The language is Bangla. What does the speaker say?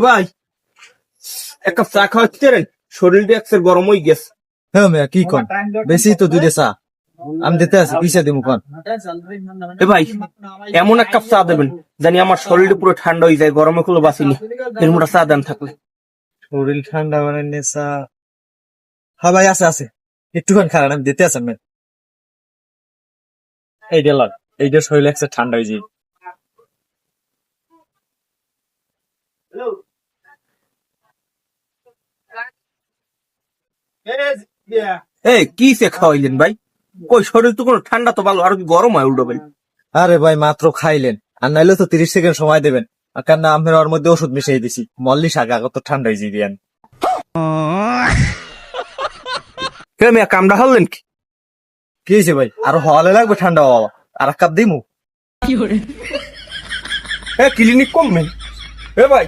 ভাই এক কাপ চা খাওয়াচ্ছে রে, শরীরটা একসের গরম হয়ে গেছে। হ্যাঁ মেয়া কি কন, বেশি তো দুইটা চা আমি দিতে আছি, পিছিয়ে দিব কন। এ ভাই এমন এক কাপ চা দেবেন জানি আমার শরীরটা পুরো ঠান্ডা হয়ে যায়, গরমে কোনো বাঁচিনি। এরকম একটা চা দেন থাকলে। শরীর ঠান্ডা মানে চা? হ্যাঁ ভাই আছে আছে, একটুখানি খারাপ আমি দিতে আছেন মেয়ে। এইটা লন, এইটা শরীর একসাথে ঠান্ডা হয়ে যায়। এই কি চা খাওয়াইলেন ভাই? কই শরীর তো কোনো ঠান্ডা তো ভালো, আর কি গরম হয় উল্টো ভাই? আরে ভাই মাত্র খাইলেন, আর নাইলে তো 30 সেকেন্ড সময় দেবেন। আর কেন আমি ওর মধ্যে ওষুধ মিশিয়ে দিছি, মল্লি শাক আগত ঠান্ডা হয়ে যাই আমি। মিয়া কামড়া হলেন কি? কি হয়েছে ভাই, আরো হওয়ালে লাগবে ঠান্ডা হওয়া, আর এক কাপ দিমু। ক্লিনিক কমবেন এ ভাই?